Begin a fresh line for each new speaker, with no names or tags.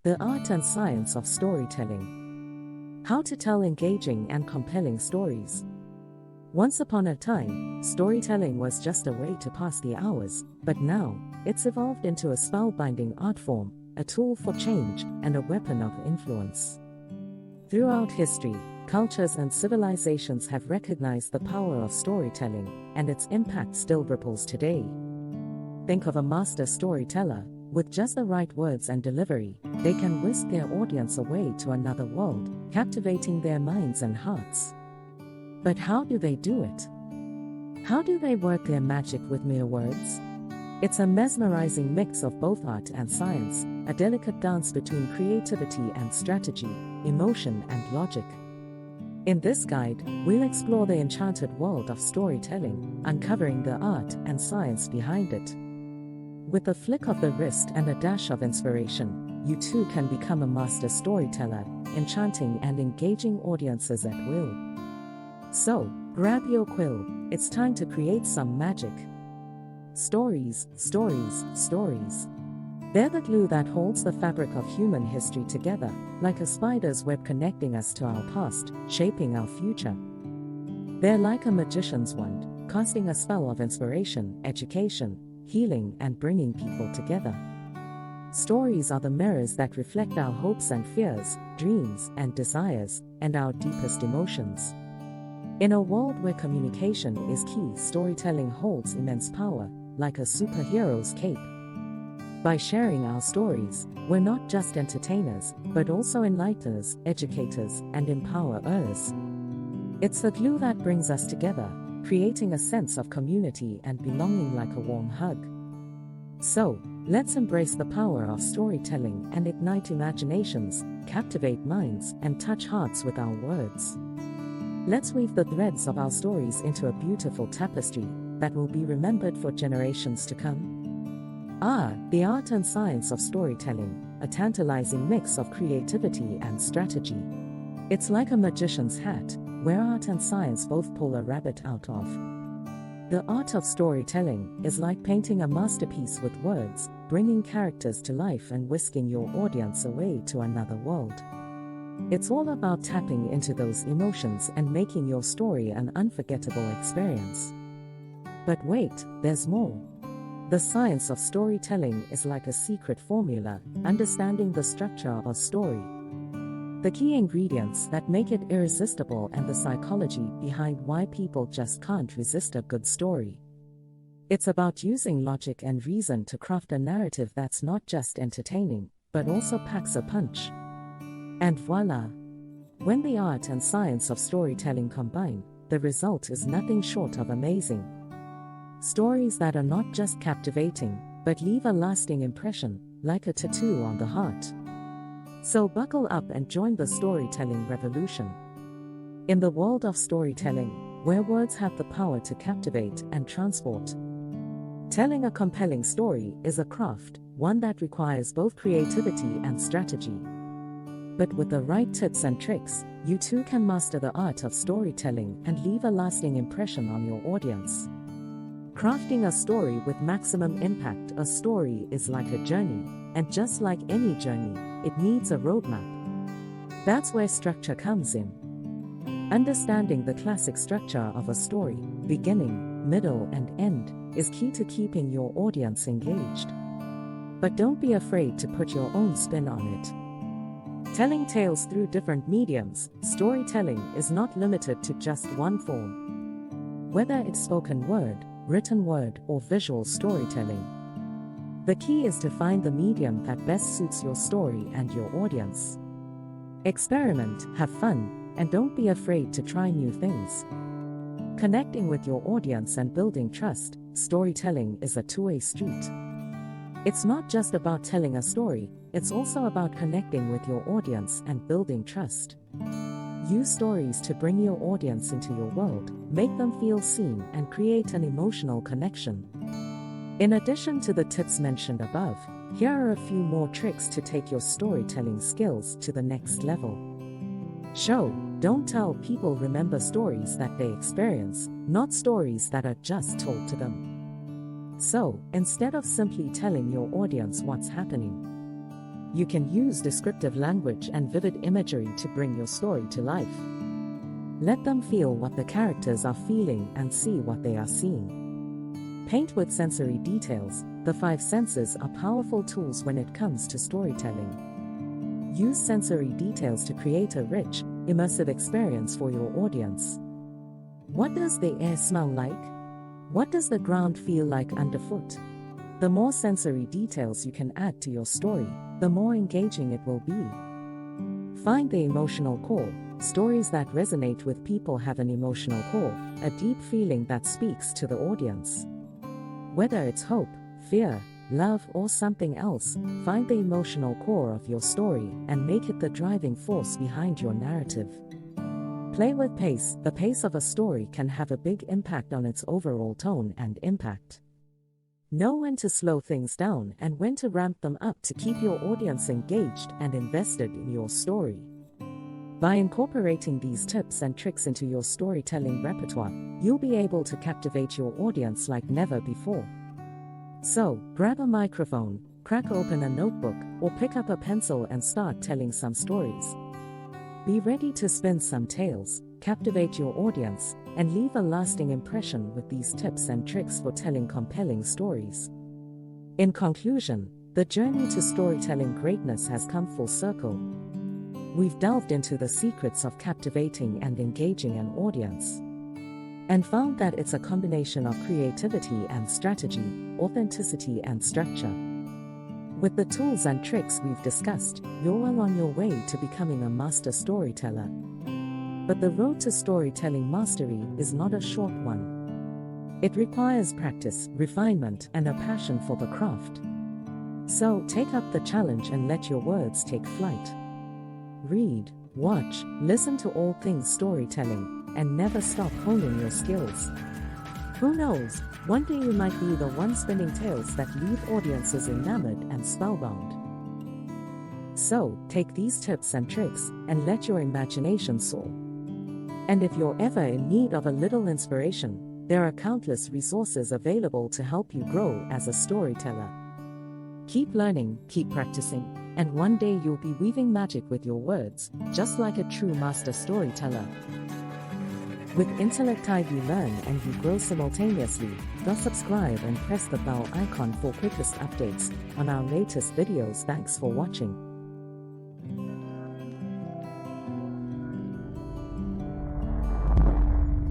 The art and science of storytelling. How to tell engaging and compelling stories. Once upon a time, storytelling was just a way to pass the hours, but now, it's evolved into a spellbinding art form, a tool for change, and a weapon of influence. Throughout history, cultures and civilizations have recognized the power of storytelling, and its impact still ripples today. Think of a master storyteller. With just the right words and delivery, they can whisk their audience away to another world, captivating their minds and hearts. But how do they do it? How do they work their magic with mere words? It's a mesmerizing mix of both art and science, a delicate dance between creativity and strategy, emotion and logic. In this guide, we'll explore the enchanted world of storytelling, uncovering the art and science behind it. With a flick of the wrist and a dash of inspiration, you too can become a master storyteller, enchanting and engaging audiences at will. So, grab your quill, it's time to create some magic. Stories, stories, stories. They're the glue that holds the fabric of human history together, like a spider's web connecting us to our past, shaping our future. They're like a magician's wand, casting a spell of inspiration, education, healing, and bringing people together. Stories are the mirrors that reflect our hopes and fears, dreams and desires, and our deepest emotions. In a world where communication is key, storytelling holds immense power, like a superhero's cape. By sharing our stories, we're not just entertainers, but also enlighteners, educators, and empowerers. It's the glue that brings us together, creating a sense of community and belonging like a warm hug. So, let's embrace the power of storytelling and ignite imaginations, captivate minds, and touch hearts with our words. Let's weave the threads of our stories into a beautiful tapestry that will be remembered for generations to come. The art and science of storytelling, a tantalizing mix of creativity and strategy. It's like a magician's hat, where art and science both pull a rabbit out of. The art of storytelling is like painting a masterpiece with words, bringing characters to life and whisking your audience away to another world. It's all about tapping into those emotions and making your story an unforgettable experience. But wait, there's more. The science of storytelling is like a secret formula, understanding the structure of a story, the key ingredients that make it irresistible, and the psychology behind why people just can't resist a good story. It's about using logic and reason to craft a narrative that's not just entertaining, but also packs a punch. And voila! When the art and science of storytelling combine, the result is nothing short of amazing. Stories that are not just captivating, but leave a lasting impression, like a tattoo on the heart. So buckle up and join the storytelling revolution. In the world of storytelling, where words have the power to captivate and transport. Telling a compelling story is a craft, one that requires both creativity and strategy. But with the right tips and tricks, you too can master the art of storytelling and leave a lasting impression on your audience. Crafting a story with maximum impact. A story is like a journey, and just like any journey, it needs a roadmap. That's where structure comes in. Understanding the classic structure of a story, beginning, middle, and end, is key to keeping your audience engaged. But don't be afraid to put your own spin on it. Telling tales through different mediums, storytelling is not limited to just one form. Whether it's spoken word, written word, or visual storytelling, the key is to find the medium that best suits your story and your audience. Experiment, have fun, and don't be afraid to try new things. Connecting with your audience and building trust, storytelling is a two-way street. It's not just about telling a story, it's also about connecting with your audience and building trust. Use stories to bring your audience into your world, make them feel seen, and create an emotional connection. In addition to the tips mentioned above, here are a few more tricks to take your storytelling skills to the next level. Show, don't tell. People remember stories that they experience, not stories that are just told to them. So, instead of simply telling your audience what's happening, You can use descriptive language and vivid imagery to bring your story to life. Let them feel what the characters are feeling and see what they are seeing. Paint with sensory details. The five senses are powerful tools when it comes to storytelling. Use sensory details to create a rich, immersive experience for your audience. What does the air smell like? What does the ground feel like underfoot? The more sensory details you can add to your story, the more engaging it will be. Find the emotional core. Stories that resonate with people have an emotional core, a deep feeling that speaks to the audience. Whether it's hope, fear, love, or something else, find the emotional core of your story and make it the driving force behind your narrative. Play with pace. The pace of a story can have a big impact on its overall tone and impact. Know when to slow things down and when to ramp them up to keep your audience engaged and invested in your story. By incorporating these tips and tricks into your storytelling repertoire, you'll be able to captivate your audience like never before. So, grab a microphone, crack open a notebook, or pick up a pencil and start telling some stories. Be ready to spin some tales, captivate your audience, and leave a lasting impression with these tips and tricks for telling compelling stories. In conclusion, the journey to storytelling greatness has come full circle. We've delved into the secrets of captivating and engaging an audience, and found that it's a combination of creativity and strategy, authenticity and structure. With the tools and tricks we've discussed, you're well on your way to becoming a master storyteller. But the road to storytelling mastery is not a short one. It requires practice, refinement, and a passion for the craft. So, take up the challenge and let your words take flight. Read, watch, listen to all things storytelling, and never stop honing your skills. Who knows, one day you might be the one spinning tales that leave audiences enamored and spellbound. So, take these tips and tricks, and let your imagination soar. And if you're ever in need of a little inspiration, there are countless resources available to help you grow as a storyteller. Keep learning, keep practicing, and one day you'll be weaving magic with your words, just like a true master storyteller. With Intellect you learn and you grow simultaneously. Subscribe and press the bell icon for quickest updates on our latest videos. Thanks for watching.